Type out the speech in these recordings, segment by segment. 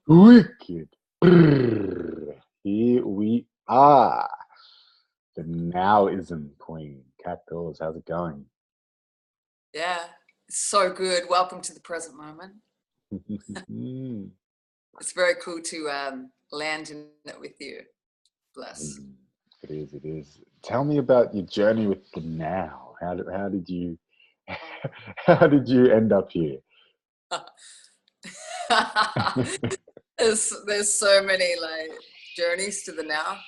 Wicked. Brrr. Here we are. The Nowism Queen. Cat Dawes, how's it going? Yeah, it's so good. Welcome to the present moment. It's very cool to land in it with you. Bless. It is, it is. Tell me about your journey with the now. How did you how did you end up here? There's so many like journeys to the now.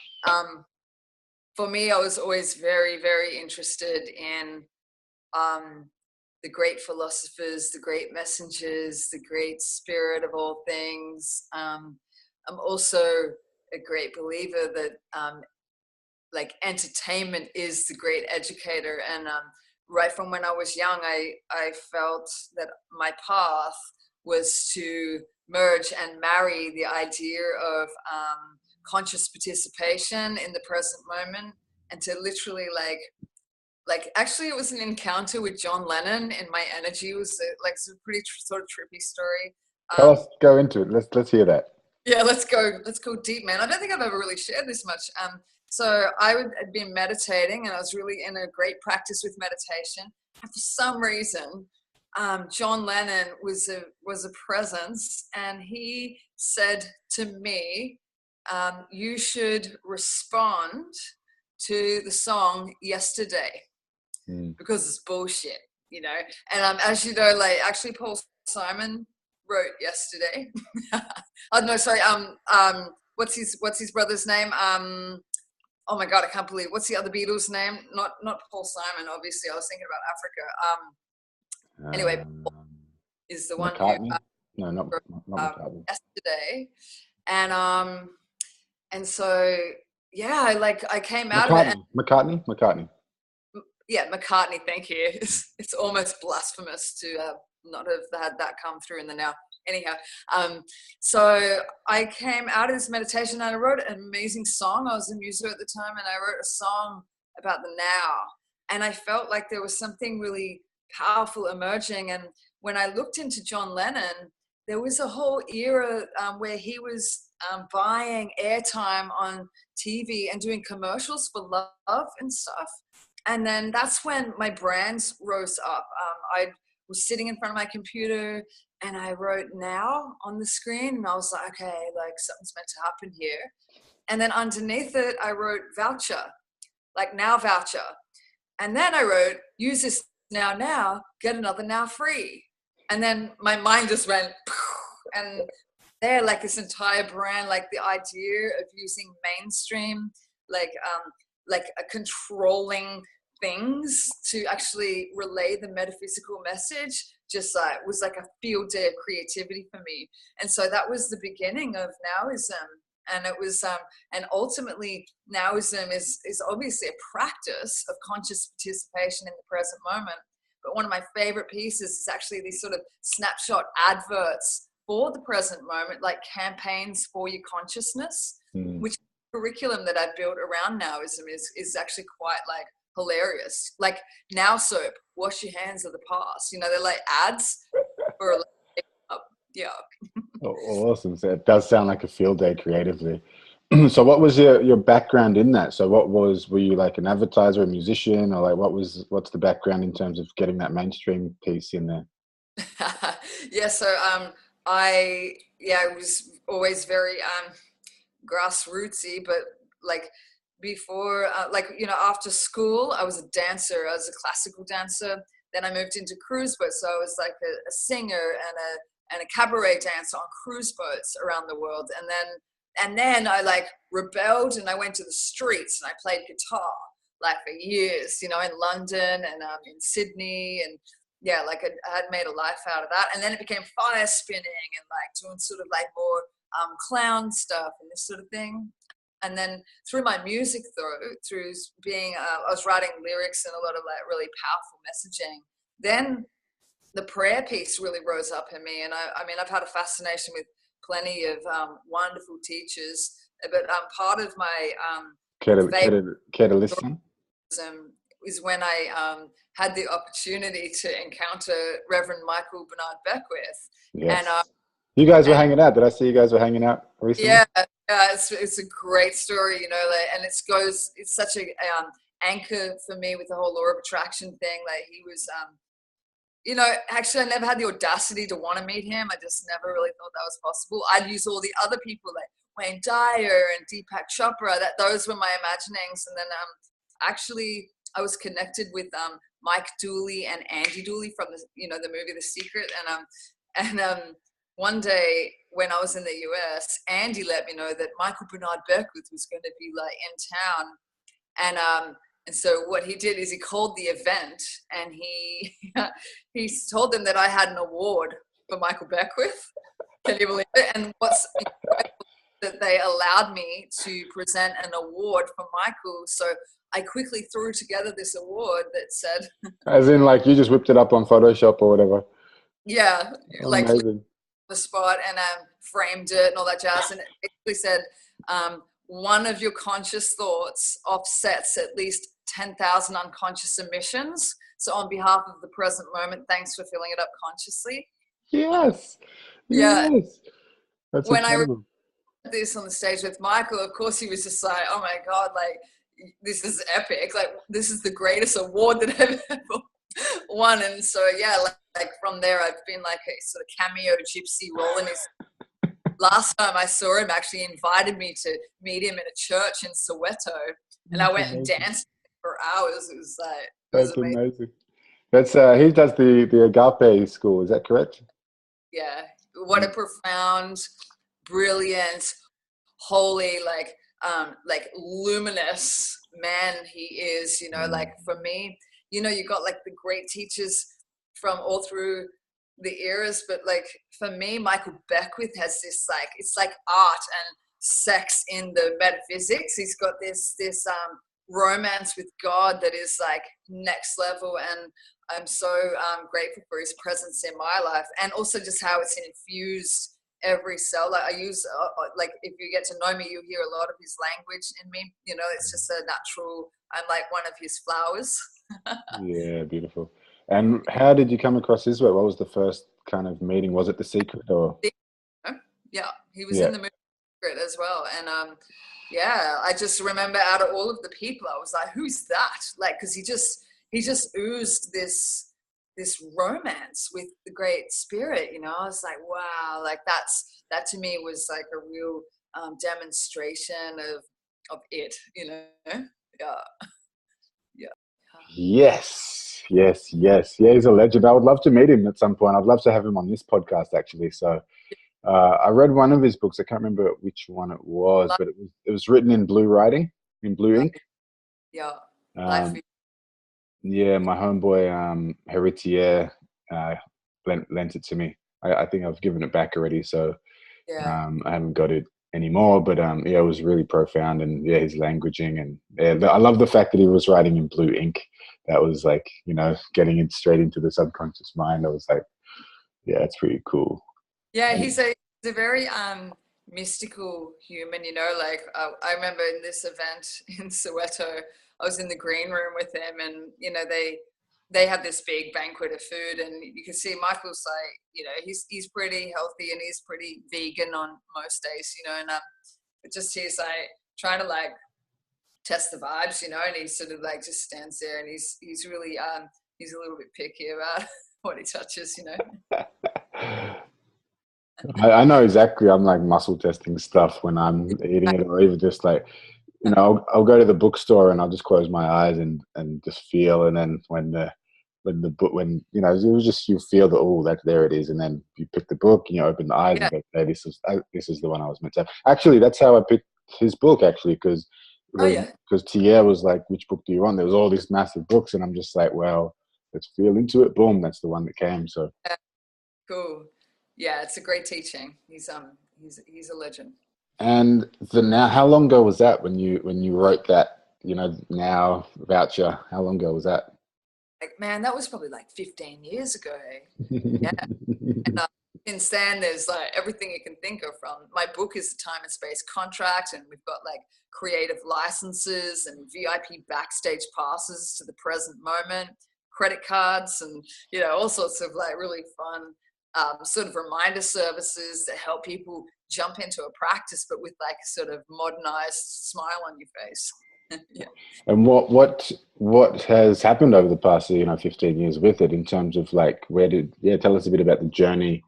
For me, I was always very, very interested in um, the great philosophers, the great messengers, the great spirit of all things. I'm also a great believer that like entertainment is the great educator, and right from when I was young, I felt that my path was to merge and marry the idea of conscious participation in the present moment, and to literally like actually it was an encounter with John Lennon, and my energy was like it's a pretty sort of trippy story. Tell us, go into it. Let's hear that. Yeah, let's go deep, man. I don't think I've ever really shared this much. So had been meditating, and I was really in a great practice with meditation. And for some reason, John Lennon was a presence, and he said to me, "You should respond to the song Yesterday because it's bullshit, you know." And as you know, like actually, Paul Simon wrote Yesterday. Oh no, sorry. What's his brother's name? Oh my god, I can't believe. What's the other Beatles name? Not Paul Simon, obviously. I was thinking about Africa. Anyway, Paul Um, is the one who McCartney? No, not wrote McCartney. Yesterday, and so yeah, I came out of it. And, McCartney. yeah, McCartney. Thank you. It's almost blasphemous to not have had that come through in the now. Anyhow, so I came out of this meditation and I wrote an amazing song. I was a muso at the time, and I wrote a song about the now. And I felt like there was something really powerful emerging. And when I looked into John Lennon, there was a whole era where he was buying airtime on TV and doing commercials for love and stuff. And then that's when my brands rose up. I was sitting in front of my computer and I wrote now on the screen, and I was like, okay, like something's meant to happen here. And then underneath it, I wrote voucher, like now voucher. And then I wrote, use this now, get another now free. And then my mind just went, and there, like this entire brand, like the idea of using mainstream, like a controlling things to actually relay the metaphysical message just was like a field day of creativity for me. And so that was the beginning of Nowism. And it was and ultimately Nowism is obviously a practice of conscious participation in the present moment. But one of my favorite pieces is actually these sort of snapshot adverts for the present moment, like campaigns for your consciousness, which curriculum that I've built around Nowism is actually quite like hilarious. Like now soap, wash your hands of the past. You know, they're like ads for yeah. Oh, awesome. So it does sound like a field day creatively. So what was your background in that? So were you like an advertiser, a musician, or like what's the background in terms of getting that mainstream piece in there? Yeah, so I was always very grassrootsy, but like before like you know, after school I was a dancer. I was a classical dancer. Then I moved into cruise boats, so I was like a singer and a cabaret dancer on cruise boats around the world. And then I like rebelled and I went to the streets and I played guitar like for years, you know, in London and in Sydney. And yeah, like I had made a life out of that. And then it became fire spinning and like doing sort of like more clown stuff and this sort of thing. And then through my music, through being, I was writing lyrics and a lot of like really powerful messaging. Then the prayer piece really rose up in me. And I mean, I've had a fascination with plenty of wonderful teachers, but part of my favorite Care to listen? is when I had the opportunity to encounter Reverend Michael Bernard Beckwith. And Yes. You guys were And hanging out. Did I see you guys were hanging out recently? yeah, it's a great story, you know, like, and it's such a anchor for me with the whole law of attraction thing. Like he was, you know, actually I never had the audacity to want to meet him. I just never really thought that was possible. I'd use all the other people like Wayne Dyer and Deepak Chopra. That those were my imaginings, and then actually I was connected with Mike Dooley and Andy Dooley from the, you know, the movie The Secret, and one day when I was in the US, Andy let me know that Michael Bernard Beckwith was going to be like in town, and so what he did is he called the event and he he told them that I had an award for Michael Beckwith. Can you believe it? And what's incredible is that they allowed me to present an award for Michael. So I quickly threw together this award that said, As in, like, you just whipped it up on Photoshop or whatever. yeah, like Amazing. the spot, and framed it and all that jazz. And it basically said, one of your conscious thoughts offsets at least 10,000 unconscious emissions. So on behalf of the present moment, thanks for filling it up consciously. Yes. Yeah. Yes. That's When I incredible. read this on the stage with Michael, of course he was just like, oh my God, like this is epic. Like this is the greatest award that I've ever won. And so, yeah, like from there, I've been like a sort of cameo gypsy role in his. Last time I saw him, actually invited me to meet him in a church in Soweto, and I went and danced for hours. It was like, it was That's amazing. amazing. That's he does the Agape school. Is that correct? Yeah, what a profound, brilliant, holy, like luminous man he is. You know, like for me, you know, you got like the great teachers from all through the eras, but like for me, Michael Beckwith has this like, it's like art and sex in the metaphysics. He's got this romance with God that is like next level, and I'm so grateful for his presence in my life, and also just how it's infused every cell. Like I use like if you get to know me, you hear a lot of his language in me. You know, it's just a natural. I'm like one of his flowers. Yeah, beautiful. And how did you come across his work? What was the first kind of meeting? Was it The Secret or? Yeah, he was Yeah. in the movie as well, and yeah, I just remember out of all of the people, I was like, who's that? Like, because he just oozed this romance with the great spirit, you know. I was like, wow, like that to me was like a real demonstration of it, you know. Yeah. Yeah. Yes, yes, yes. Yeah, he's a legend. I would love to meet him at some point. I'd love to have him on this podcast, actually. So I read one of his books. I can't remember which one it was, but it was written in blue writing, in blue ink. Yeah. Life. Um, yeah, my homeboy Heritier lent it to me. I think I've given it back already, so Yeah. I haven't got it anymore. But yeah, it was really profound, and yeah, his languaging, and yeah, I love the fact that he was writing in blue ink. That was like, you know, getting it straight into the subconscious mind. I was like, yeah, it's pretty cool. Yeah, And he's a very mystical human, you know. Like I remember in this event in Soweto, I was in the green room with him, and you know they have this big banquet of food, and you can see Michael's like, you know, he's pretty healthy and he's pretty vegan on most days, you know, and it just he's like trying to like test the vibes, you know, and he sort of like just stands there, and he's really he's a little bit picky about what he touches, you know. I know exactly. I'm like muscle testing stuff when I'm eating it, or even just like, you know, I'll go to the bookstore and I'll just close my eyes and just feel. And then when the book, when, you know, it was just, you feel that, oh, that there it is, and then you pick the book and you open the eyes Yeah. and go, hey, this is the one I was meant to have. Actually, that's how I picked his book, actually, because Oh yeah. Thier was like, which book do you want? There was all these massive books, and I'm just like, well, let's feel into it. Boom, that's the one that came. So Cool. Yeah, it's a great teaching. He's a legend. and how long ago was that when you wrote that, you know, now voucher? How long ago was that? Like, man, that was probably like 15 years ago. Yeah. And since then, there's like everything you can think of. From my book is a time and space contract, and we've got like creative licenses and VIP backstage passes to the present moment, credit cards, and you know, all sorts of like really fun sort of reminder services that help people jump into a practice, but with like a sort of modernized smile on your face. Yeah. And what has happened over the past 15 years with it in terms of like tell us a bit about the journey.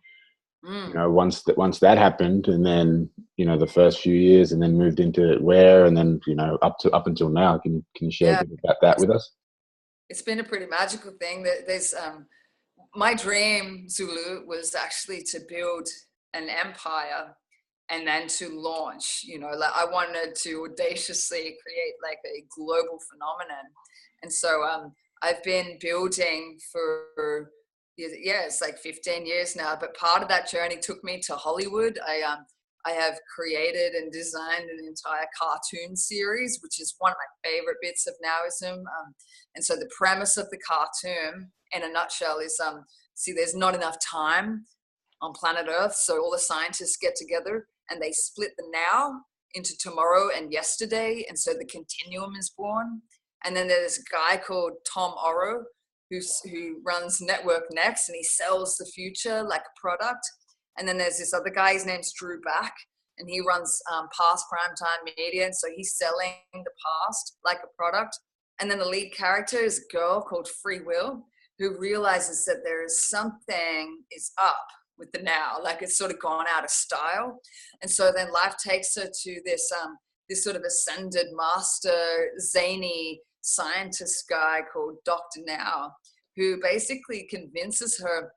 Once that happened, and then the first few years, and then moved into where, and then up until now. Can you share a bit about that with us? It's been a pretty magical thing. There's my dream, Zulu, was actually to build an empire and then to launch. Like I wanted to audaciously create like a global phenomenon, and so I've been building for it's like 15 years now. But part of that journey took me to Hollywood. I have created and designed an entire cartoon series, which is one of my favorite bits of Nowism. And so the premise of the cartoon, in a nutshell, is there's not enough time on planet Earth, so all the scientists get together and they split the now into tomorrow and yesterday, and so the continuum is born. And then there's a guy called Tom Orro who runs Network Next, and he sells the future like a product. And then there's this other guy, his name's Drew Back, and he runs Past Primetime Media, and so he's selling the past like a product. And then the lead character is a girl called Free Will, who realizes that there is something is up with the now, like it's sort of gone out of style. And so then life takes her to this sort of ascended master, zany scientist guy called Dr. Now, who basically convinces her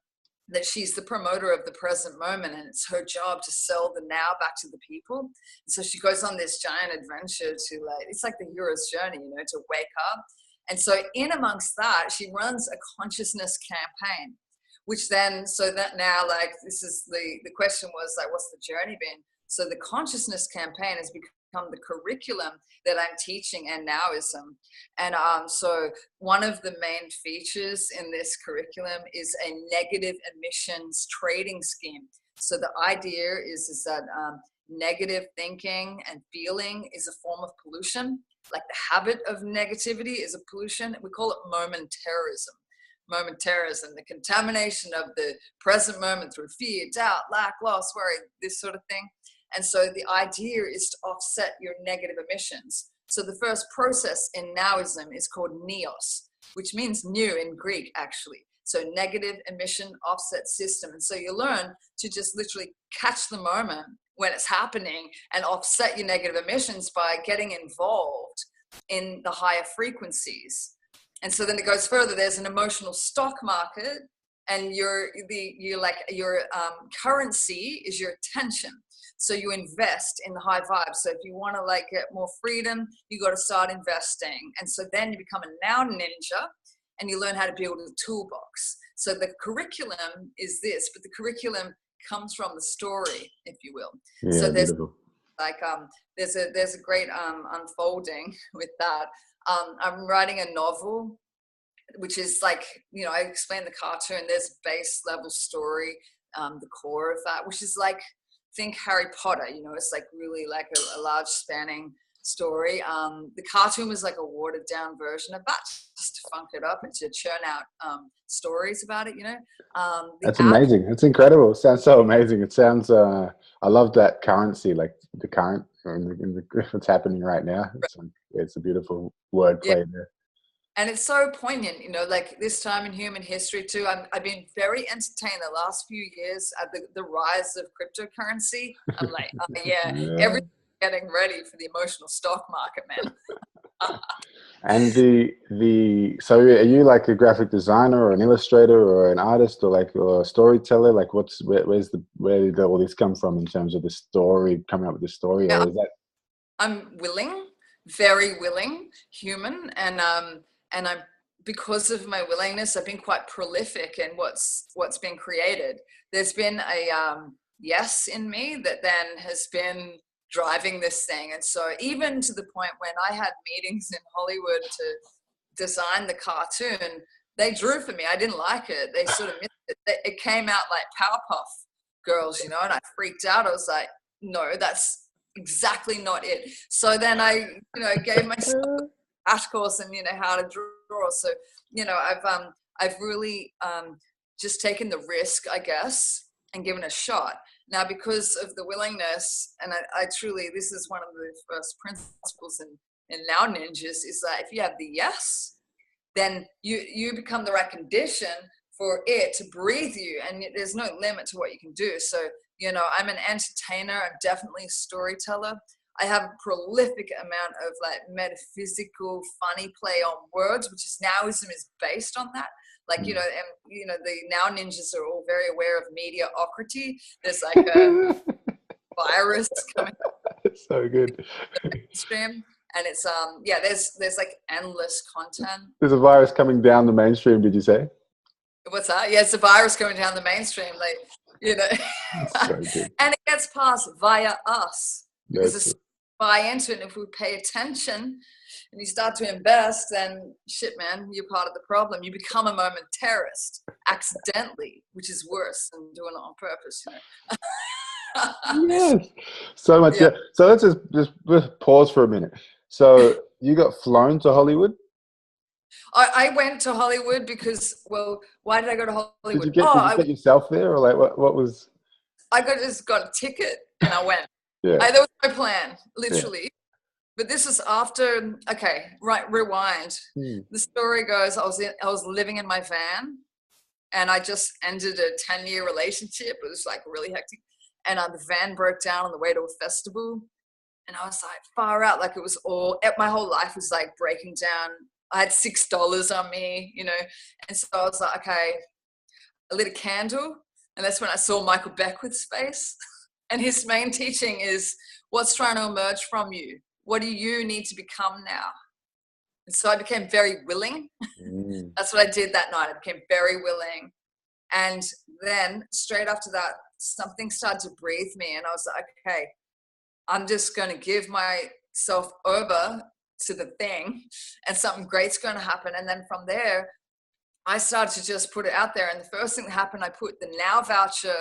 that she's the promoter of the present moment, and it's her job to sell the now back to the people. And so she goes on this giant adventure to it's like the hero's journey, to wake up. And so in amongst that, she runs a consciousness campaign, which then, so that now, like, this is the question was like, what's the journey been? So the consciousness campaign has become the curriculum that I'm teaching in Nowism. And so one of the main features in this curriculum is a negative emissions trading scheme. So the idea is that negative thinking and feeling is a form of pollution. Like the habit of negativity is a pollution. We call it momentarism. Momentarism, the contamination of the present moment through fear, doubt, lack, loss, worry, this sort of thing. And so the idea is to offset your negative emissions. So the first process in Nowism is called neos, which means new in Greek, actually. So negative emission offset system. And so you learn to just literally catch the moment when it's happening and offset your negative emissions by getting involved in the higher frequencies. And so then it goes further. There's an emotional stock market, and your currency is your attention. So you invest in the high vibe. So if you want to like get more freedom, you got to start investing. And so then you become a now ninja, and you learn how to build a toolbox. So the curriculum is this, but the curriculum comes from the story, if you will. Yeah, so there's beautiful. like there's a great unfolding with that. I'm writing a novel, which is like, I explain the cartoon. There's base level story, the core of that, which is like, think Harry Potter, it's like really like a large spanning story. The cartoon was like a watered down version of that, just to funk it up and to churn out stories about it, That's amazing. It's incredible. It sounds so amazing. It sounds, I love that currency, like the current, what's happening right now. It's a beautiful wordplay there. And it's so poignant, like this time in human history too. I've been very entertained the last few years at the rise of cryptocurrency. I'm like, everything's getting ready for the emotional stock market, man. And so are you like a graphic designer or an illustrator or an artist or a storyteller? Like where did all this come from in terms of the story, coming up with the story? Yeah. Or is that? I'm willing, very willing human. And I'm, because of my willingness, I've been quite prolific in what's been created. There's been a yes in me that then has been driving this thing. And so even to the point when I had meetings in Hollywood to design the cartoon, they drew for me. I didn't like it. They sort of missed it. It came out like Powerpuff Girls, and I freaked out. I was like, no, that's exactly not it. So then I, gave myself a crash course in, how to draw. So, I've really just taken the risk, I guess, and given a shot. Now, because of the willingness, and I truly, this is one of the first principles in Now Ninjas, is that if you have the yes, then you become the right condition for it to breathe you, and there's no limit to what you can do. So, you know, I'm an entertainer. I'm definitely a storyteller. I have a prolific amount of like metaphysical, funny play on words, which is Nowism is based on that. Like, you know, and you know, the Now Ninjas are all very aware of mediocrity. There's like a virus coming. So good. Mainstream, and it's there's like endless content. There's a virus coming down the mainstream, did you say? What's that? Yeah, it's a virus going down the mainstream, like, you know. So good. And it gets passed via us because That's it's buy into it. And if we pay attention and you start to invest, then shit, man, you're part of the problem. You become a momentarist accidentally, which is worse than doing it on purpose, you know. yes. So much. Yeah. So let's just pause for a minute. So you got flown to Hollywood? I went to Hollywood because, well, why did I go to Hollywood? Did you get yourself there, or like what was? I just got a ticket and I went. Yeah. That was my plan, literally. Yeah. But this is after. Okay, right. Rewind. The story goes: I was living in my van, and I just ended a 10-year relationship. It was like really hectic, and the van broke down on the way to a festival, and I was like far out. Like it was all. My whole life was like breaking down. I had $6 on me, you know, and so I was like, okay, I lit a candle, and that's when I saw Michael Beckwith's face, and his main teaching is what's trying to emerge from you. What do you need to become now? And so I became very willing. That's what I did that night. I became very willing, and then straight after that, something started to breathe me, and I was like, okay, I'm just going to give myself over to the thing, and something great's going to happen. And then from there, I started to just put it out there. And the first thing that happened, I put the Now voucher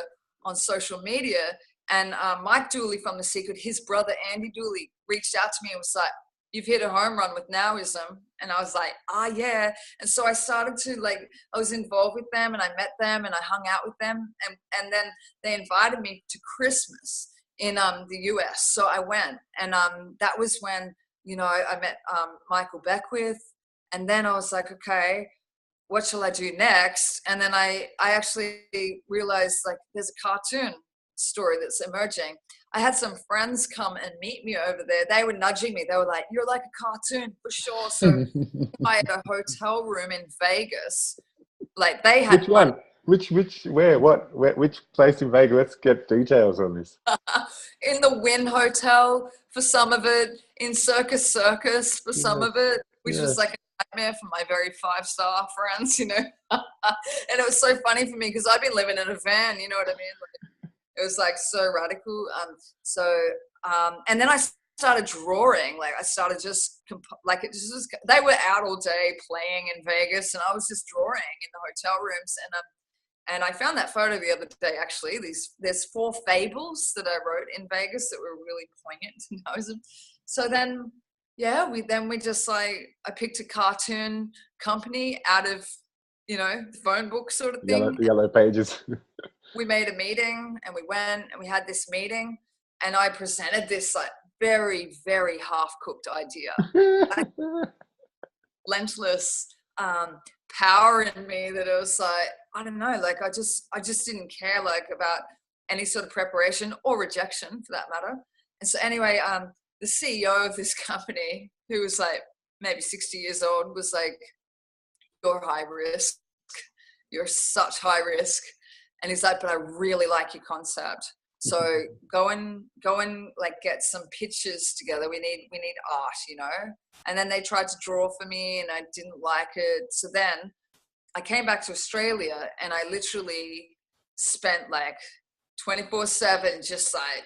on social media, and Mike Dooley from The Secret, his brother Andy Dooley, reached out to me and was like, you've hit a home run with Nowism. And I was like, yeah. And so I started to I was involved with them, and I met them, and I hung out with them, and then they invited me to Christmas in the US. So I went, and that was when, you know, I met Michael Beckwith, and then I was like, okay, what shall I do next? And then I actually realized like there's a cartoon story that's emerging. I had some friends come and meet me over there. They were nudging me. They were like, you're like a cartoon for sure. So I had a hotel room in Vegas. Like they had Which one? Which place in Vegas? Let's get details on this. In the Wynn Hotel for some of it, in Circus for some of it, which was like a nightmare for my very 5-star friends, you know. And it was so funny for me because I've been living in a van, you know what I mean? Like, it was like so radical. And then I started drawing. Like I started just they were out all day playing in Vegas, and I was just drawing in the hotel rooms. And I found that photo the other day, actually. There's 4 fables that I wrote in Vegas that were really poignant to Nowism. So then, yeah, we just like, I picked a cartoon company out of, you know, the phone book sort of thing. Yellow pages. We made a meeting, and we went and we had this meeting, and I presented this like very, very half-cooked idea. Relentless power in me that it was like, I don't know, like I just didn't care like about any sort of preparation or rejection for that matter. And so anyway, the CEO of this company, who was like maybe 60 years old, was like, you're high risk. You're such high risk. And he's like, but I really like your concept. So go and like get some pictures together. We need art, you know? And then they tried to draw for me, and I didn't like it. So then I came back to Australia, and I literally spent like 24/7 just like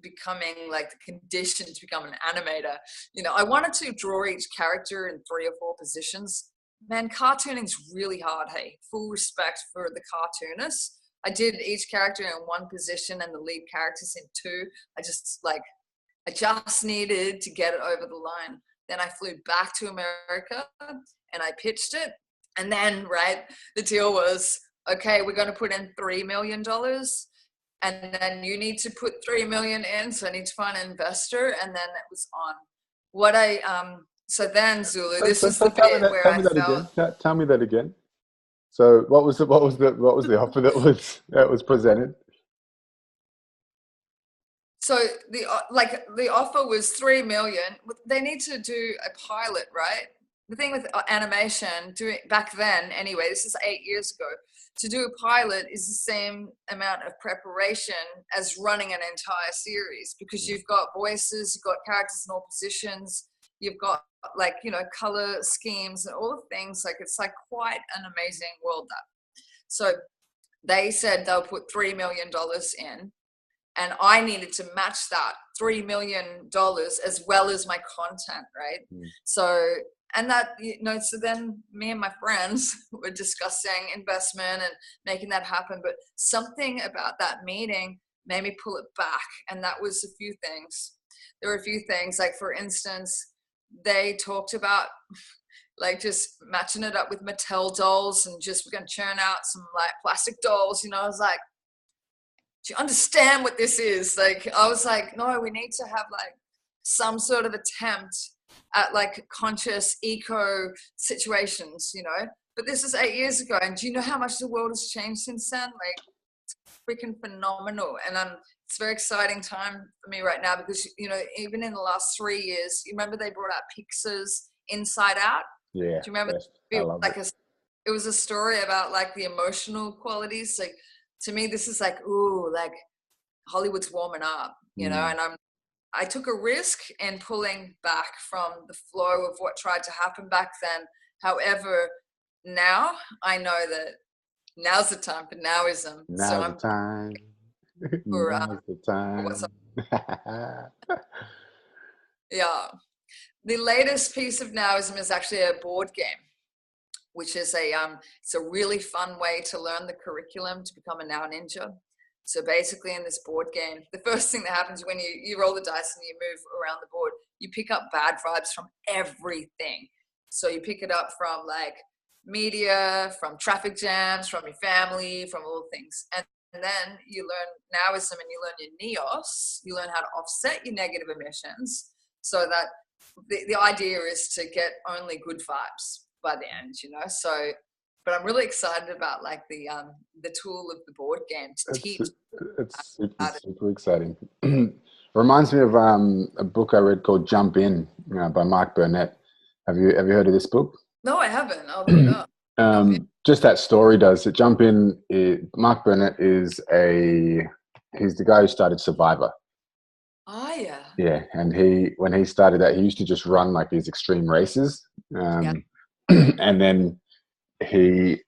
becoming like the condition to become an animator. You know, I wanted to draw each character in 3 or 4 positions. Man, cartooning's really hard, hey? Full respect for the cartoonists. I did each character in 1 position and the lead characters in 2. I just needed to get it over the line. Then I flew back to America and I pitched it. And then, right, the deal was okay, we're going to put in $3 million, and then you need to put 3 million in. So I need to find an investor. And then it was on. So then, Zulu, this is the bit where I felt. Tell me that again. So what was the offer that was presented? So the offer was 3 million. They need to do a pilot, right? The thing with animation, doing back then anyway, this is 8 years ago. To do a pilot is the same amount of preparation as running an entire series, because you've got voices, you've got characters in all positions, you've got color schemes and all the things. Like, it's like quite an amazing world. So they said they'll put $3 million in, and I needed to match that $3 million as well as my content, right? So then me and my friends were discussing investment and making that happen. But something about that meeting made me pull it back. And that was a few things. There were a few things, like, for instance, they talked about like just matching it up with Mattel dolls, and just we're going to churn out some like plastic dolls. I was like, do you understand what this is? Like, I was like, no, we need to have like some sort of attempt at like conscious eco situations, but this is 8 years ago. And do you know how much the world has changed since then? Like, it's freaking phenomenal. And it's a very exciting time for me right now, because, even in the last 3 years, you remember they brought out Pixar's Inside Out? Yeah. Do you remember? It was a story about like the emotional qualities. Like, to me, this is like, ooh, like Hollywood's warming up, and I took a risk in pulling back from the flow of what tried to happen back then. However, now I know that now's the time for Nowism. Now's the time. Now's the time. Yeah. The latest piece of Nowism is actually a board game, which is it's a really fun way to learn the curriculum to become a Now Ninja. So basically, in this board game, the first thing that happens when you roll the dice and you move around the board, you pick up bad vibes from everything. So you pick it up from like media, from traffic jams, from your family, from all things. And then you learn Nowism, and you learn your Neos. You learn how to offset your negative emissions, so that the idea is to get only good vibes by the end, So, but I'm really excited about like the tool of the board game to teach. It's super exciting. Reminds me of a book I read called Jump In, by Mark Burnett. Have you heard of this book? No, I haven't. I'll look it up. Just that story does it. Jump In. Mark Burnett he's the guy who started Survivor. Oh yeah. Yeah, and when he started that, he used to just run like these extreme races, and then he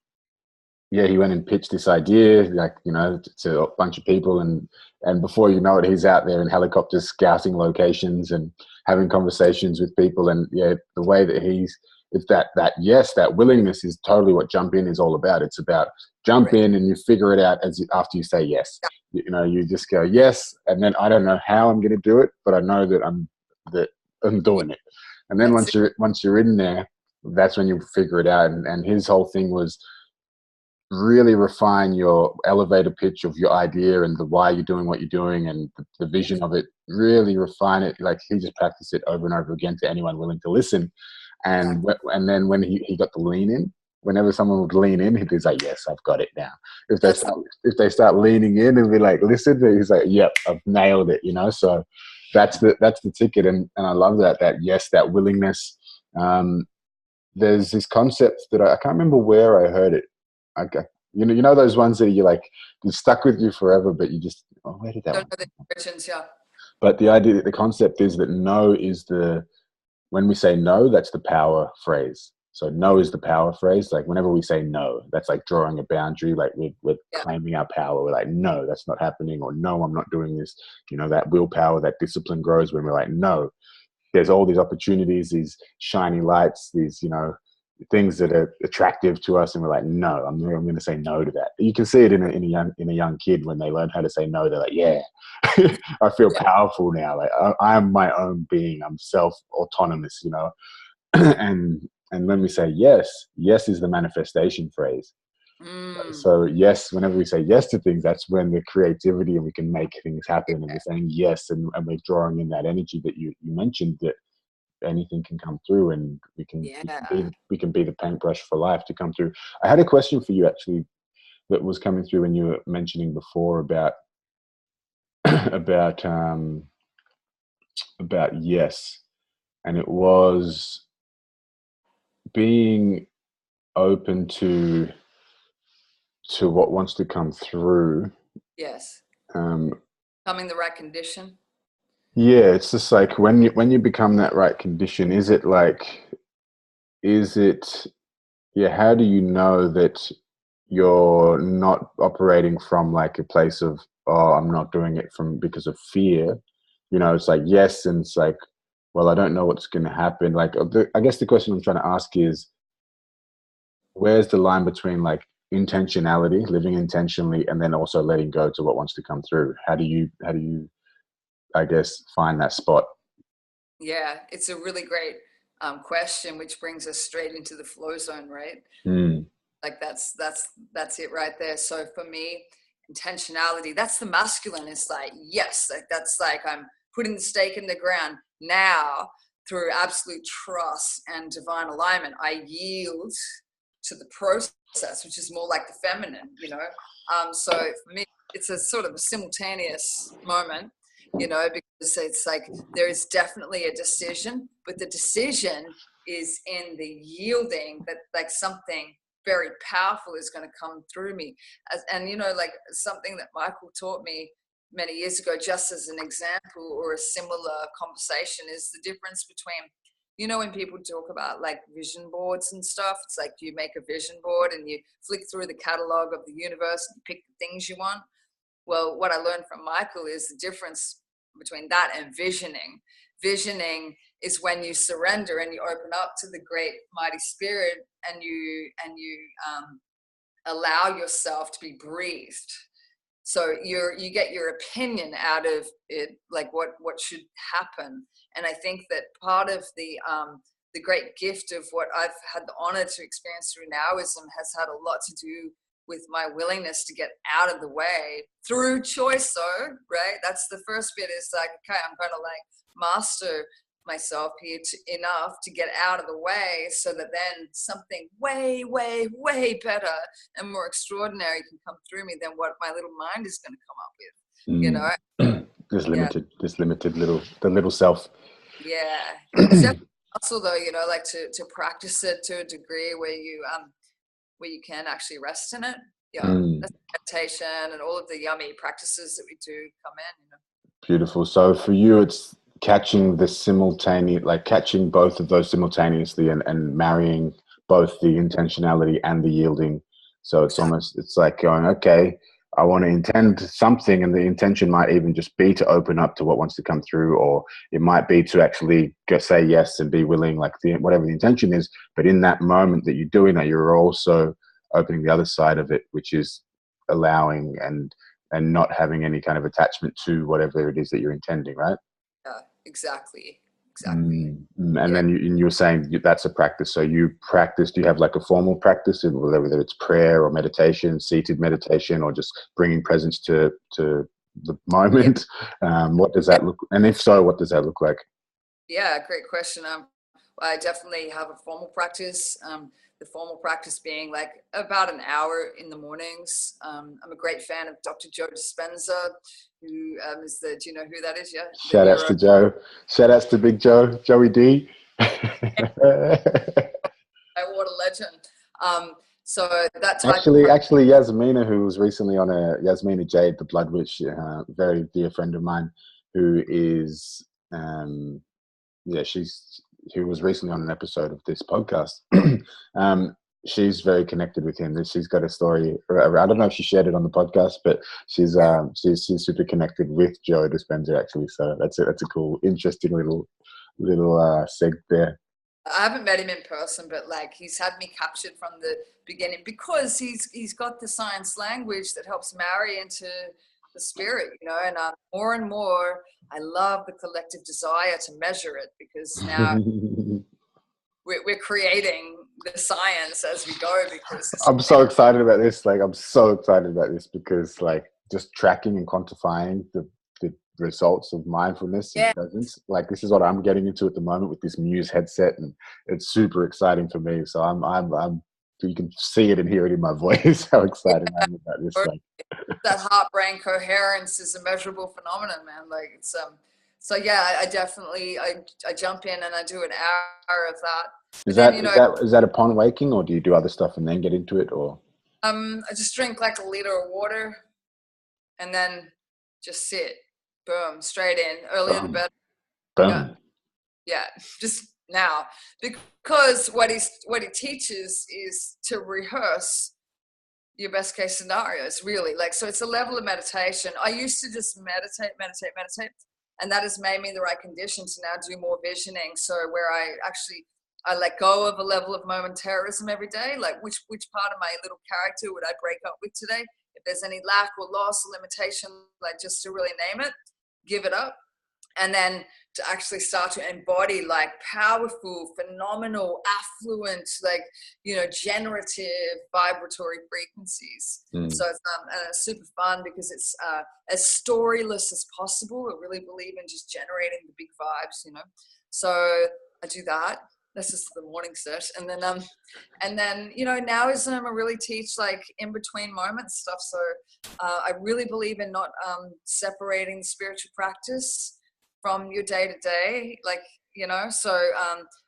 went and pitched this idea, like, to a bunch of people, and before you know it, he's out there in helicopters scouting locations and having conversations with people. And the way that it's that willingness is totally what Jump In is all about. It's about jump in and you figure it out after you say yes. You just go yes, and then I don't know how I'm going to do it, but I know that I'm doing it. And then once you're in there, that's when you figure it out. And his whole thing was really refine your elevator pitch of your idea and the why you're doing what you're doing and the vision of it. Really refine it. Like, he just practiced it over and over again to anyone willing to listen. And then when he got the lean in, whenever someone would lean in, he'd be like, yes, I've got it now. If they start leaning in and be like, listen, he's like, yep, I've nailed it, So that's the ticket. And I love that yes, that willingness. There's this concept that I can't remember where I heard it. Those ones that you're stuck with you forever, but you just, where did that Don't know the questions, yeah. But the idea, the concept is that no is when we say no, that's the power phrase. So no is the power phrase. Like, whenever we say no, that's like drawing a boundary. Like, we're claiming our power. We're like, no, that's not happening, or no, I'm not doing this. That willpower, that discipline grows when we're like, no. There's all these opportunities, these shiny lights, these, things that are attractive to us, and we're like, no, I'm going to say no to that. You can see it in a young kid when they learn how to say no. They're like, yeah, I feel powerful now. Like, I am my own being. I'm self-autonomous, and when we say yes, yes is the manifestation phrase. Mm. So yes, whenever we say yes to things, that's when the creativity and we can make things happen. And we're saying yes, and we're drawing in that energy that you mentioned, that anything can come through, and Yeah. we can be the paintbrush for life to come through. I had a question for you actually that was coming through when you were mentioning before about about yes, and it was being open to what wants to come through. Yes. Um, Coming the right condition. yeah, it's just like when you become that right condition, is it yeah, how do you know that you're not operating from like a place of, oh, I'm not doing it from because of fear? You know, it's like yes, and it's like, well, I don't know what's going to happen. Like, I guess the question I'm trying to ask is, where's the line between like intentionality, living intentionally, and then also letting go to what wants to come through? How do you, I guess, find that spot? Yeah, it's a really great question, which brings us straight into the flow zone, right? Mm, Like that's it right there. So for me, intentionality, that's the masculine. It's like, yes, like that's like I'm putting the stake in the ground now. Through absolute trust and divine alignment, I yield to the process, which is more like the feminine, you know. So for me, it's a sort of a simultaneous moment, you know, because it's like there is definitely a decision, but the decision is in the yielding that like something very powerful is going to come through me. And, you know, like something that Michael taught me many years ago, just as an example or a similar conversation, is the difference between, you know, when people talk about like vision boards and stuff, it's like you make a vision board and you flick through the catalog of the universe and you pick the things you want. Well, what I learned from Michael is the difference between that and visioning. Visioning is when you surrender and you open up to the great mighty spirit, and you allow yourself to be breathed. So you get your opinion out of it, like what should happen. And I think that part of the great gift of what I've had the honor to experience through Nowism has had a lot to do with my willingness to get out of the way through choice. So right, that's the first bit, is like, okay, I'm going to like master myself here enough to get out of the way, so that then something way, way, way better and more extraordinary can come through me than what my little mind is going to come up with, you mm. know. Yeah, This limited the little self. yeah, it's definitely also, though, you know, like to practice it to a degree where you can actually rest in it. Yeah, Mm. that's meditation and all of the yummy practices that we do come in, you know. Beautiful. So for you, it's catching the simultaneous, like catching both of those simultaneously, and marrying both the intentionality and the yielding. So it's Exactly. almost, it's like going, okay, I want to intend something, and the intention might even just be to open up to what wants to come through, or it might be to actually go say yes and be willing, like whatever the intention is. But in that moment that you're doing that, you're also opening the other side of it, which is allowing and not having any kind of attachment to whatever it is that you're intending, right? Yeah, exactly, exactly. And Yeah. then you were saying that's a practice. So you practice, do you have like a formal practice, whether it's prayer or meditation, seated meditation, or just bringing presence to the Yeah. moment? What does that look, and if so, what does that look like? Yeah, great question. I definitely have a formal practice. The formal practice being like about an hour in the mornings. I'm a great fan of Dr. Joe Dispenza, who is the, do you know who that is? Yeah, the Shout outs neuro. to Joe. Shout outs to Big Joe, Joey D. Water legend. So that type of Actually, Yasmina, who was recently on Yasmina Jade, the Blood Witch, very dear friend of mine, who is, yeah, who was recently on an episode of this podcast. um, she's very connected with him. She's got a story. I don't know if she shared it on the podcast, but she's super connected with Joe Dispenza actually. So that's a cool, interesting little seg there. I haven't met him in person, but like he's had me captured from the beginning, because he's got the science language that helps marry into the spirit, you know. And more and more, I love the collective desire to measure it, because now we're creating the science as we go, because I'm so excited about this. Like, I'm so excited about this because, like, just tracking and quantifying the results of mindfulness and yeah, presence. Like, this is what I'm getting into at the moment with this Muse headset, and it's super exciting for me. So I'm. You can see it and hear it in my voice how excited I am about this. Like, that heart-brain coherence is a measurable phenomenon, man. Like, it's so yeah, I definitely I jump in and I do an hour of that. But then, is that upon waking, or do you do other stuff and then get into it, or? I just drink like a liter of water and then just sit, boom, straight in, earlier the better. Boom. Yeah, just now, because what he teaches is to rehearse your best case scenarios, really. Like, so it's a level of meditation. I used to just meditate, and that has made me the right condition to now do more visioning. So where I let go of a level of momentarism every day, like which part of my little character would I break up with today? If there's any lack or loss or limitation, like, just to really name it, give it up. And then to actually start to embody like powerful, phenomenal, affluent, like, generative vibratory frequencies. So it's super fun because it's as storyless as possible. I really believe in just generating the big vibes, So I do that. That's just the morning set. And then Nowism, I really teach like in between moments stuff. So I really believe in not separating spiritual practice from your day to day, like,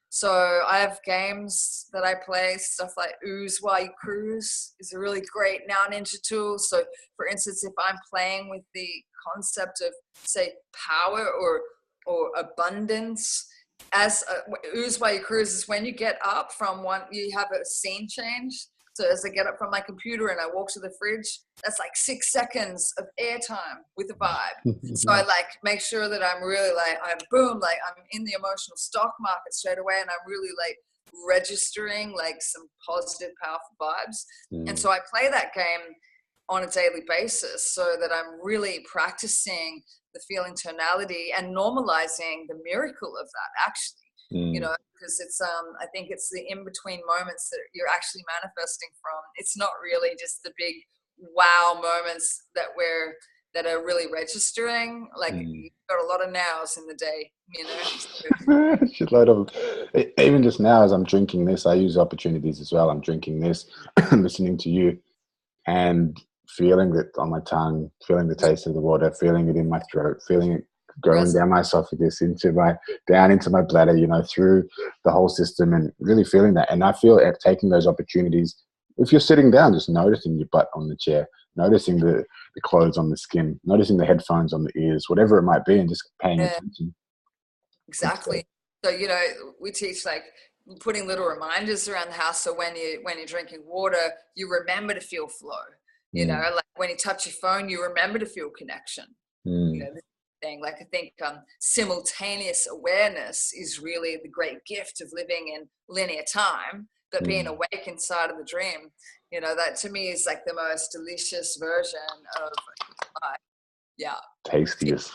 so I have games that I play, stuff like Ooze While You Cruise is a really great Now Ninja tool. So for instance, if I'm playing with the concept of, say, power or abundance, as Ooze While You Cruise is when you get up from one, you have a scene change. So as I get up from my computer and I walk to the fridge, that's like 6 seconds of airtime with a vibe. So I like make sure that I'm really like, I'm in the emotional stock market straight away, and I'm really like registering like some positive, powerful vibes. And so I play that game on a daily basis so that I'm really practicing the feeling tonality and normalizing the miracle of that, actually. Because it's I think it's the in-between moments that you're actually manifesting from. It's not really just the big wow moments that are really registering. Like, you've got a lot of nows in the day, Shitload of even just now as I'm drinking this, I use opportunities as well. I'm drinking this, listening to you, and feeling it on my tongue, feeling the taste of the water, feeling it in my throat, feeling it going down my esophagus down into my bladder, through the whole system, and really feeling that. And I feel taking those opportunities, if you're sitting down, just noticing your butt on the chair, noticing the clothes on the skin, noticing the headphones on the ears, whatever it might be, and just paying attention. Exactly. So, we teach like putting little reminders around the house. So when you're drinking water, you remember to feel flow. Like when you touch your phone, you remember to feel connection. This thing. Like, I think simultaneous awareness is really the great gift of living in linear time, but being awake inside of the dream, that to me is like the most delicious version of life. Yeah. Tastiest.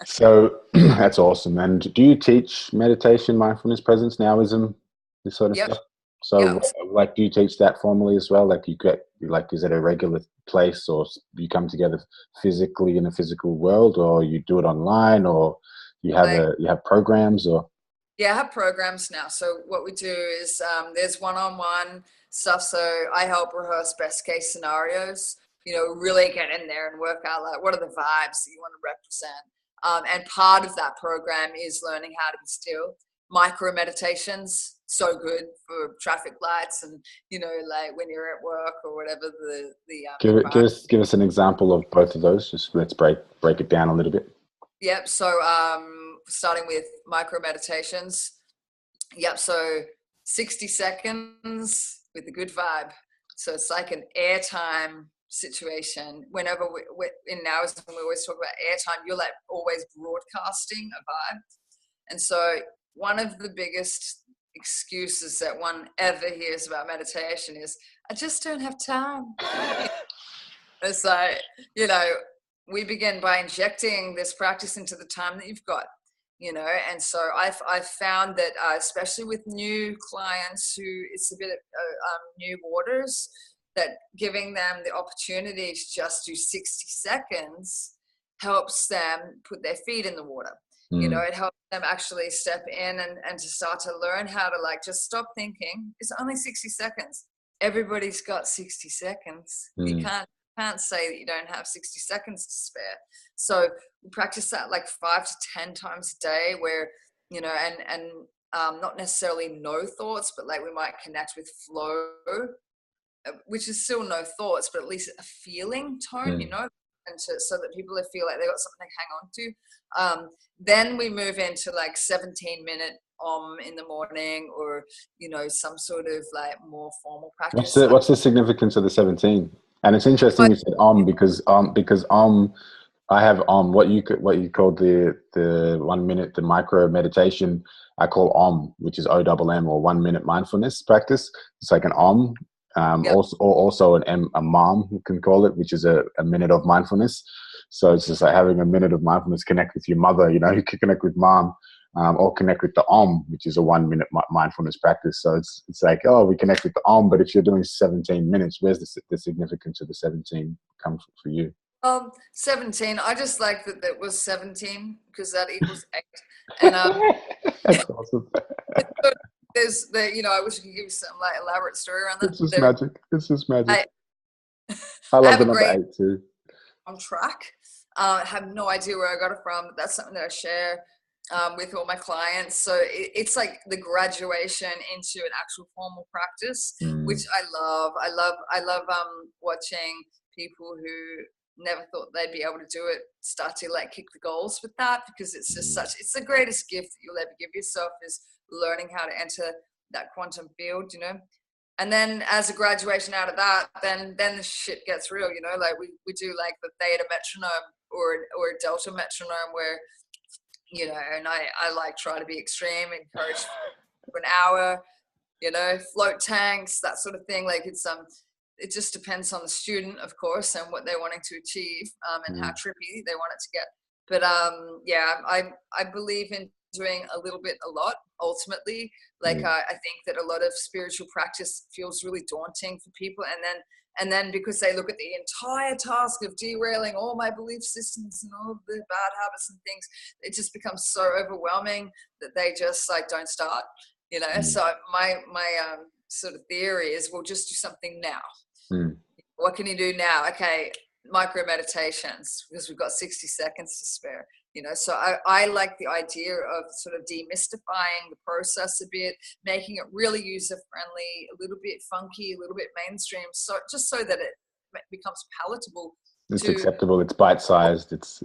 So that's awesome. And do you teach meditation, mindfulness, presence, Nowism, this sort of stuff? So like, do you teach that formally as well? Like, is it a regular place, or you come together physically in a physical world, or you do it online, or you have programs, or? Yeah, I have programs now. So what we do is there's one-on-one stuff. So I help rehearse best case scenarios, really get in there and work out like what are the vibes that you want to represent. And part of that program is learning how to be still. Micro meditations, so good for traffic lights and, like when you're at work or whatever give us an example of both of those. Just let's break it down a little bit. Yep. So starting with micro meditations. Yep. So 60 seconds with a good vibe. So it's like an airtime situation. Whenever we in Nowism, we always talk about airtime, you're like always broadcasting a vibe. And so one of the biggest excuses that one ever hears about meditation is, I just don't have time. It's like, we begin by injecting this practice into the time that you've got. you know. And so I've found that especially with new clients who it's a bit of new waters, that giving them the opportunity to just do 60 seconds helps them put their feet in the water. You know, it helps them actually step in and to start to learn how to like just stop thinking. It's only 60 seconds. Everybody's got 60 seconds. You can't say that you don't have 60 seconds to spare. So we practice that like 5 to 10 times a day, where, you know, and not necessarily no thoughts, but like we might connect with flow, which is still no thoughts, but at least a feeling tone, you know, and so that people feel like they got something to hang on to. Then we move into like 17-minute in the morning, or, you know, some sort of like more formal practice. What's the significance of the 17? And it's interesting you said because I have what you call the 1 minute, the micro meditation. I call which is OMM, or 1 minute mindfulness practice. It's like an also a mom, you can call it, which is a minute of mindfulness. So it's just like having a minute of mindfulness, connect with your mother, you know, you can connect with mom, or connect with the which is a 1 minute mindfulness practice. So it's like, oh, we connect with the but if you're doing 17 minutes, where's the significance of the 17 come for you? 17, I just like that it was 17 because that equals 8. And that's awesome. There's you know, I wish I could give you some like elaborate story around that. It's just magic. I love the number 8 too. On track. I have no idea where I got it from. But that's something that I share with all my clients. So it's like the graduation into an actual formal practice, which I love. I love watching people who never thought they'd be able to do it start to like kick the goals with that, because it's just it's the greatest gift that you'll ever give yourself, is learning how to enter that quantum field, you know. And then as a graduation out of that, then the shit gets real, you know. Like we do like the theta metronome or a delta metronome, where, you know, and I like try to be extreme, encourage for an hour, you know, float tanks, that sort of thing. Like it just depends on the student, of course, and what they're wanting to achieve, and how trippy they want it to get. But yeah, I believe in doing a little bit, a lot, ultimately. Like I think that a lot of spiritual practice feels really daunting for people, and then because they look at the entire task of derailing all my belief systems and all the bad habits and things, it just becomes so overwhelming that they just like don't start, you know. So my sort of theory is, we'll just do something now. What can you do now? Okay, micro meditations, because we've got 60 seconds to spare, you know. So I like the idea of sort of demystifying the process a bit, making it really user friendly, a little bit funky, a little bit mainstream, so just so that it becomes palatable. It's acceptable. It's bite-sized. It's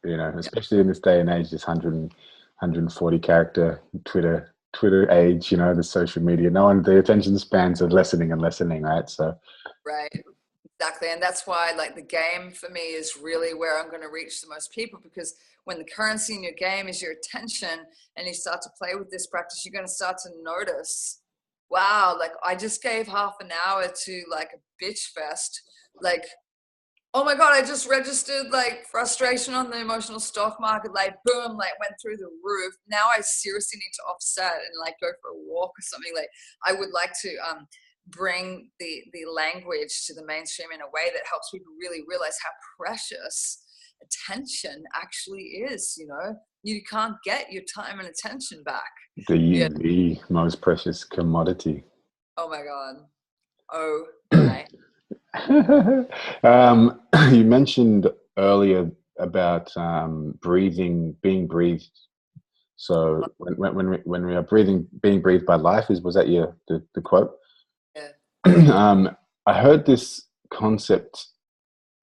you know, especially in this day and age, this 140 character Twitter age, you know, the social media. The attention spans are lessening and lessening, right? So right, exactly. And that's why like the game for me is really where I'm going to reach the most people, because when the currency in your game is your attention and you start to play with this practice, you're going to start to notice, wow, like I just gave half an hour to like a bitch fest, like, oh my God, I just registered like frustration on the emotional stock market, like boom, like went through the roof. Now I seriously need to offset and like go for a walk or something. Like I would like to bring the language to the mainstream in a way that helps people really realize how precious attention actually is, you know. You can't get your time and attention back. The most precious commodity. Oh my God. Oh my. You mentioned earlier about breathing, being breathed. So when we are being breathed by life, was that the quote? Yeah. I heard this concept.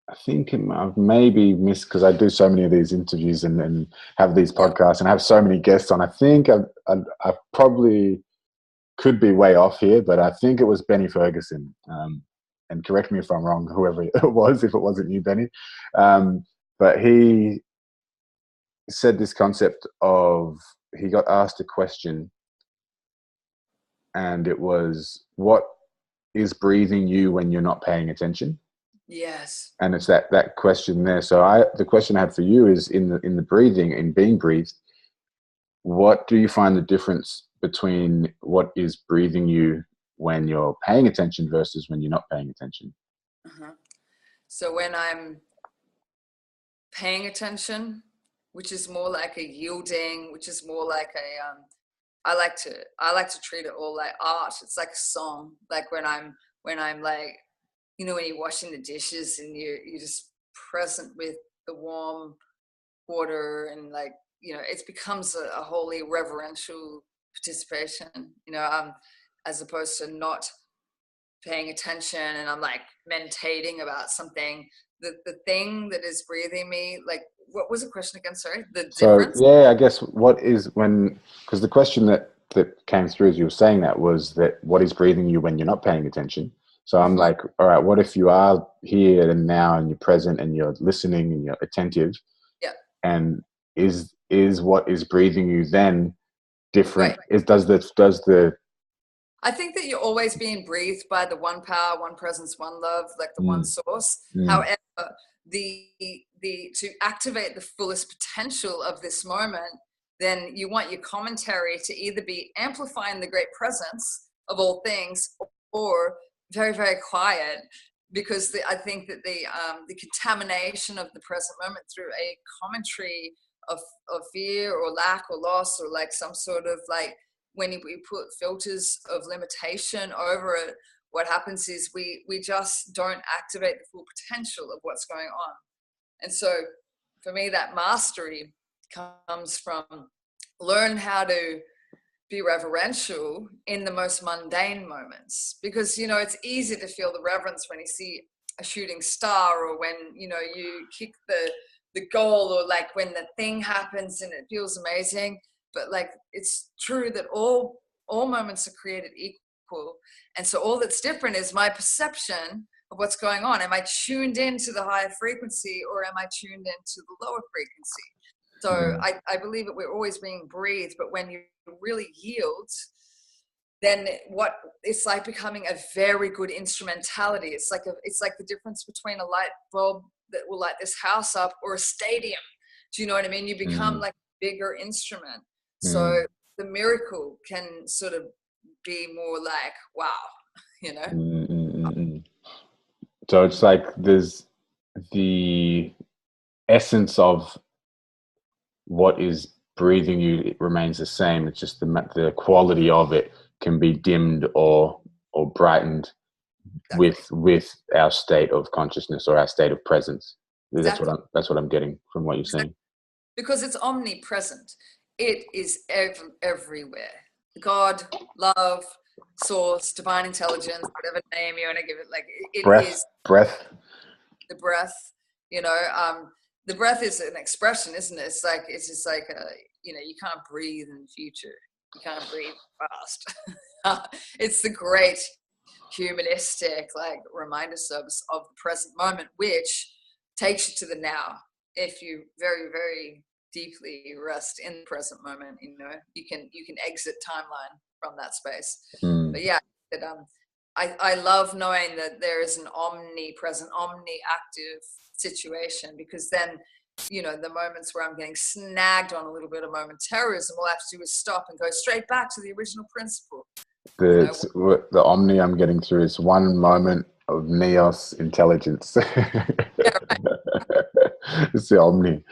I think I've maybe missed, because I do so many of these interviews and have these podcasts and have so many guests on. I think I probably could be way off here, but I think it was Benny Ferguson. And correct me if I'm wrong, whoever it was, if it wasn't you, Benny. But he said this concept of, he got asked a question, and it was, what is breathing you when you're not paying attention? Yes. And it's that question there. So the question I had for you is, in the breathing, in being breathed, what do you find the difference between what is breathing you when you're paying attention versus when you're not paying attention? Uh-huh. So when I'm paying attention, which is more like a yielding, which is more like a I like to treat it all like art. It's like a song. Like when I'm like, you know, when you're washing the dishes and you're just present with the warm water, and like, you know, it becomes a wholly reverential participation, you know, as opposed to not paying attention and I'm like meditating about something. The thing that is breathing me, like, what was the question again? Sorry, the So difference. yeah, I guess what is when, because the question that came through as you were saying that was that what is breathing you when you're not paying attention. So I'm Mm-hmm. like, all right, what if you are here and now and you're present and you're listening and you're attentive, Yeah. and is what is breathing you then different? Right. Is does the I think that you're always being breathed by the one power, one presence, one love, like the one mm, source. mm, However, the to activate the fullest potential of this moment, then you want your commentary to either be amplifying the great presence of all things, or very, very quiet, because I think that the contamination of the present moment through a commentary of fear or lack or loss, or like some sort of like, when we put filters of limitation over it, what happens is we just don't activate the full potential of what's going on. And so for me, that mastery comes from learn how to be reverential in the most mundane moments, because, you know, it's easy to feel the reverence when you see a shooting star, or when, you know, you kick the goal, or like when the thing happens and it feels amazing. But like, it's true that all moments are created equal, and so all that's different is my perception of what's going on. Am I tuned into the higher frequency, or am I tuned into the lower frequency? So mm, I believe that we're always being breathed, but when you really yield, then what it's like becoming a very good instrumentality. It's like the difference between a light bulb that will light this house up or a stadium. Do you know what I mean? You become mm, like a bigger instrument. mm, So the miracle can sort of be more like, wow, you know? mm, mm, mm, mm. So it's like there's the essence of what is breathing you, it remains the same. It's just the quality of it can be dimmed or brightened Exactly. with our state of consciousness or our state of presence. Exactly. That's what I'm getting from what you're Exactly. saying. Because it's omnipresent. It is everywhere. God, love, source, divine intelligence, whatever name you want to give it, like it is Breath. the breath. You know, the breath is an expression, isn't it? It's like, it's just like you know, you can't breathe in the future. You can't breathe fast. It's the great humanistic like reminder service of the present moment, which takes you to the now. If you very, very deeply rest in the present moment, you know, you can exit timeline from that space. Mm, But yeah, that I love knowing that there is an omnipresent, omni-active situation, because then, you know, the moments where I'm getting snagged on a little bit of momentarism, all I have to do is stop and go straight back to the original principle. You know, the omni I'm getting through is one moment of neos intelligence. yeah, right. It's the omni.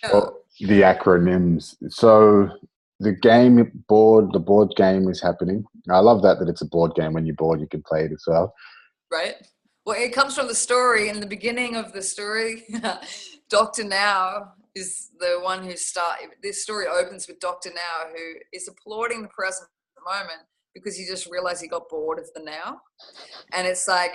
Yeah, Or the acronyms. So the board game is happening. I love that it's a board game. When you're bored, you can play it as well. right. Well, it comes from the story. In the beginning of the story, Dr. Now is the one who this story opens with Dr. Now, who is applauding the present moment because he just realized he got bored of the now. And it's like,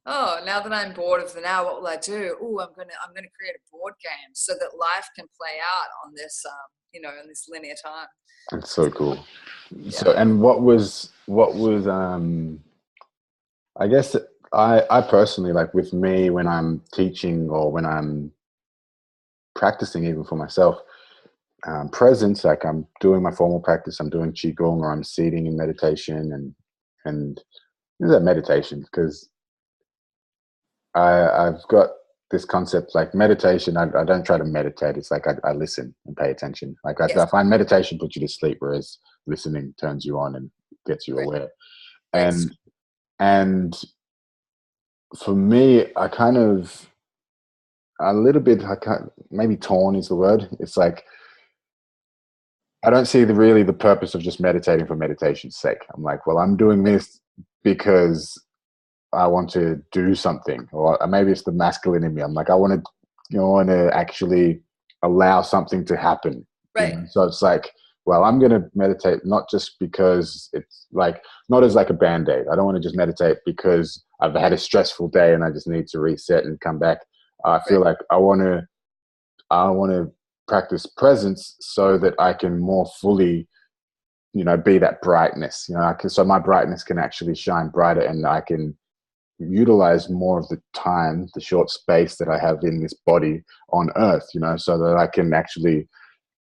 oh, now that I'm bored of the now, what will I do? Oh, I'm gonna create a board game so that life can play out on this, you know, in this linear time. It's so cool. So, Yeah. and I guess I personally, like with me, when I'm teaching or when I'm practicing even for myself, presence, like I'm doing my formal practice, I'm doing qigong or I'm seating in meditation, and is that meditation? Because I've got this concept like meditation. I don't try to meditate. It's like I listen and pay attention. Like I Yes. find meditation puts you to sleep, whereas listening turns you on and gets you Great. aware. Great. And for me, I kind of a little bit, maybe torn is the word. It's like I don't see really the purpose of just meditating for meditation's sake. I'm like, well, I'm doing this because I want to do something, or maybe it's the masculine in me. I'm like, I want to actually allow something to happen. Right. So it's like, well, I'm going to meditate not just because it's like, not as like a band-aid. I don't want to just meditate because I've had a stressful day and I just need to reset and come back. I feel like I want to practice presence so that I can more fully, be that brightness. So my brightness can actually shine brighter, and I can utilize more of the time, the short space that I have in this body on Earth. So that I can actually,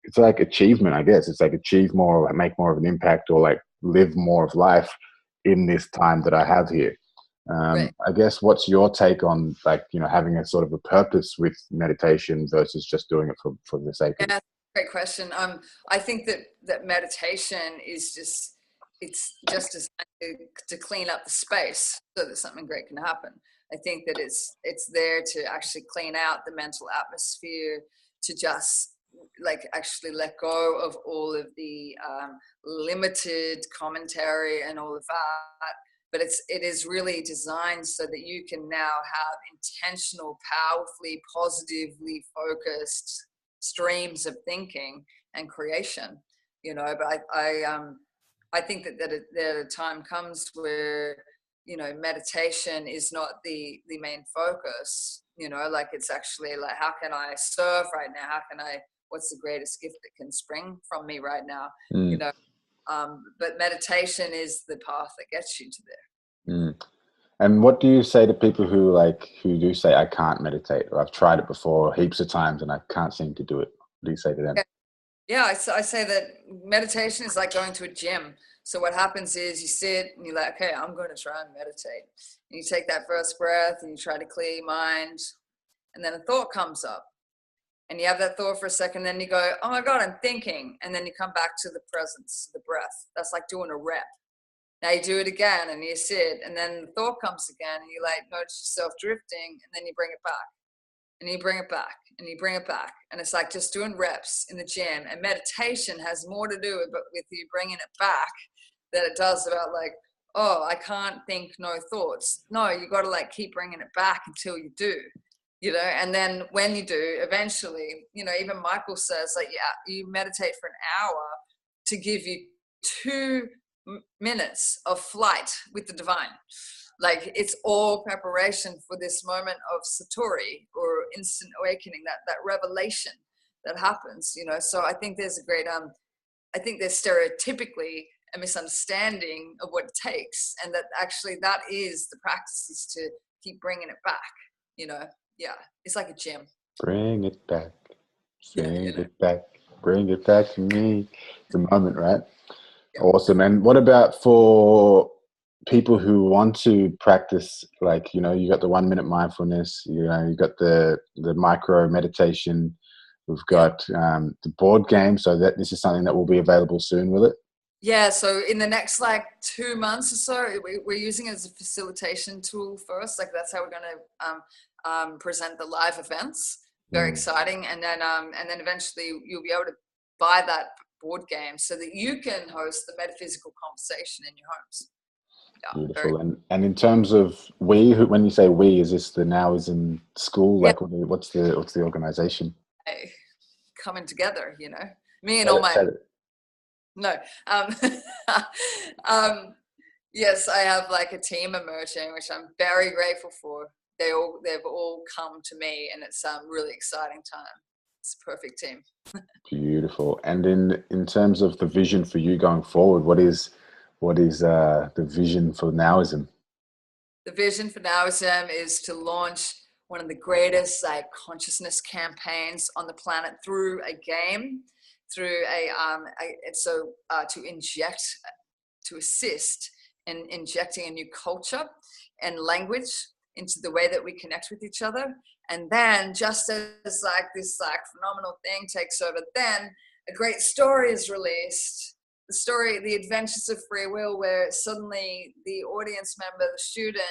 it's like achievement, I guess. It's like achieve more, like make more of an impact, or like live more of life in this time that I have here. I guess what's your take on like, having a sort of a purpose with meditation versus just doing it for the sake of it? Yeah, great question. I think that meditation is it's just designed to clean up the space so that something great can happen. I think that it's there to actually clean out the mental atmosphere, to just like actually let go of all of the limited commentary and all of that. But it is really designed so that you can now have intentional, powerfully, positively focused streams of thinking and creation. But I think that a time comes where meditation is not the main focus. Like it's actually like, how can I serve right now? What's the greatest gift that can spring from me right now? But meditation is the path that gets you to there. And what do you say to people who do say, I can't meditate, or I've tried it before heaps of times and I can't seem to do it? What do you say to them? Yeah, I say that meditation is like going to a gym. So what happens is you sit and you're like, okay, I'm going to try and meditate. And you take that first breath and you try to clear your mind. And then a thought comes up. And you have that thought for a second, then you go, oh my God, I'm thinking. And then you come back to the presence, the breath. That's like doing a rep. Now you do it again and you sit, and then the thought comes again and you like notice yourself drifting, and then you bring it back and you bring it back and you bring it back. And it's like just doing reps in the gym. And meditation has more to do with you bringing it back than it does about like, oh, I can't think no thoughts. No, you got to like keep bringing it back until you do. And then when you do, eventually, even Michael says like, yeah, you meditate for an hour to give you 2 minutes of flight with the divine. Like it's all preparation for this moment of satori, or instant awakening, that revelation that happens. So I think there's a great I think there's stereotypically a misunderstanding of what it takes, and that actually that is the practice, is to keep bringing it back. Yeah, it's like a gym. Bring it back, bring it back, bring it back to me. It's a moment, right? Yeah. Awesome. And what about for people who want to practice, like, you got the 1 minute mindfulness, you got the micro meditation, we've got the board game, so that this is something that will be available soon, will it? Yeah, so in the next 2 months or so, we're using it as a facilitation tool first. Like that's how we're going to present the live events. Very exciting, and then eventually you'll be able to buy that board game so that you can host the metaphysical conversation in your homes. Yeah, beautiful. And in terms of when you say we, is this the Nowism school? Like, what's the organization? Coming together, me and all my. No. Yes, I have like a team emerging, which I'm very grateful for. They've all come to me, and it's a really exciting time. It's a perfect team. Beautiful. And in terms of the vision for you going forward, what is the vision for Nowism? The vision for Nowism is to launch one of the greatest consciousness campaigns on the planet through a game, through to inject, to assist in injecting a new culture and language into the way that we connect with each other, And then just as like this like phenomenal thing takes over, then a great story is released. The story, The Adventures of Free Will, where suddenly the audience member, the student,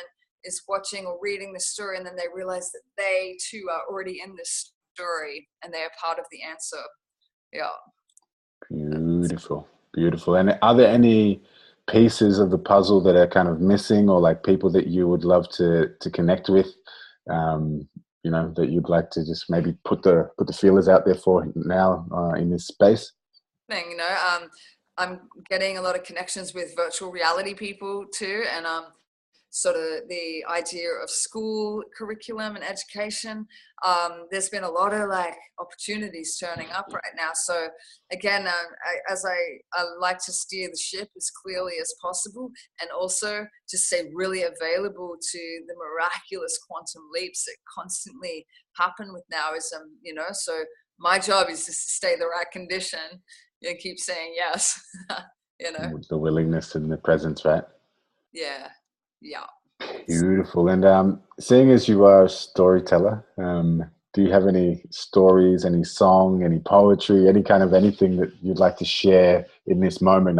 is watching or reading the story, and then they realize that they too are already in this story and they are part of the answer. Yeah. Beautiful, beautiful. And are there any pieces of the puzzle that are kind of missing, or like people that you would love to connect with? You know, that you'd like to just maybe put the feelers out there for now in this space? You know, I'm getting a lot of connections with virtual reality people too, and sort of the idea of school curriculum and education. There's been a lot of like opportunities turning up right now. So again, I like to steer the ship as clearly as possible, and also to stay really available to the miraculous quantum leaps that constantly happen with Nowism, you know. So my job is just to stay the right condition and keep saying yes, you know. The willingness and the presence, right? Yeah. Yeah. Beautiful. And seeing as you are a storyteller, do you have any stories, any song, any poetry, any kind of anything that you'd like to share in this moment?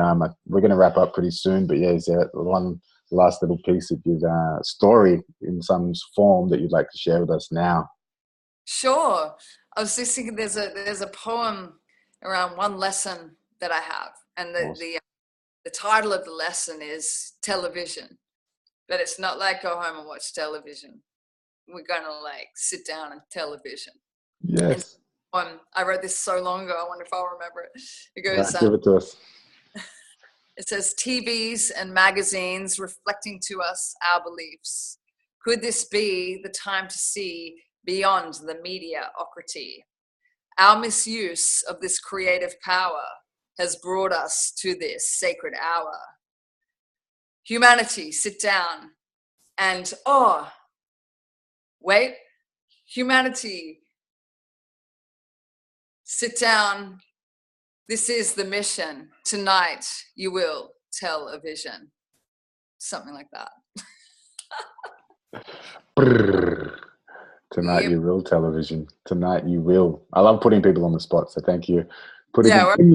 We're going to wrap up pretty soon, but yeah, is there one last little piece of your story in some form that you'd like to share with us now? Sure. I was just thinking there's a poem around one lesson that I have, and Awesome. the title of the lesson is Television. But it's not like go home and watch television. We're gonna like sit down and television. Yes. And I wrote this so long ago. I wonder if I'll remember it. It goes. Give it to us. It says, TVs and magazines reflecting to us our beliefs. Could this be the time to see beyond the mediocrity? Our misuse of this creative power has brought us to this sacred hour. Humanity, sit down and, wait, humanity, sit down. This is the mission. Tonight you will tell a vision. Something like that. Tonight Yep. you will television. Tonight you will. I love putting people on the spot, so thank you. Putting Yeah, them in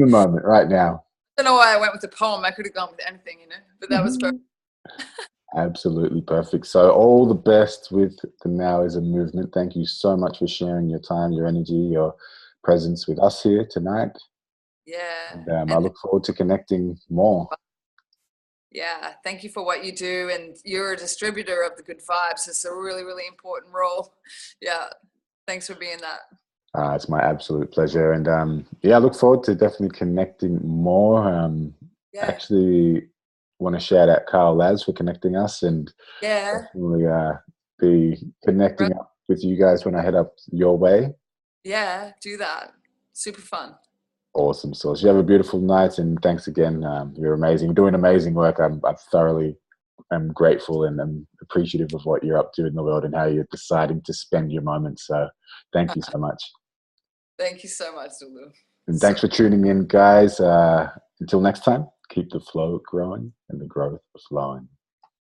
the moment, right now. I don't know why I went with the poem. I could have gone with anything, you know, but that was perfect. Absolutely perfect. So all the best with the Nowism movement. Thank you so much for sharing your time, your energy, your presence with us here tonight. Yeah. And I look forward to connecting more. Yeah, thank you for what you do, and you're a distributor of the good vibes. It's a really, really important role. Yeah, thanks for being that. It's my absolute pleasure. And yeah, I look forward to definitely connecting more. Yeah. Actually want to shout out Carl Laz for connecting us, and Yeah. definitely be connecting up with you guys when I head up your way. Yeah, do that. Super fun. Awesome. So you have a beautiful night, and thanks again. You're amazing. You're doing amazing work. I thoroughly am grateful and I'm appreciative of what you're up to in the world and how you're deciding to spend your moments. So thank you so much. Thank you so much, Zulu. And thanks for tuning in, guys. Until next time, keep the flow growing and the growth flowing.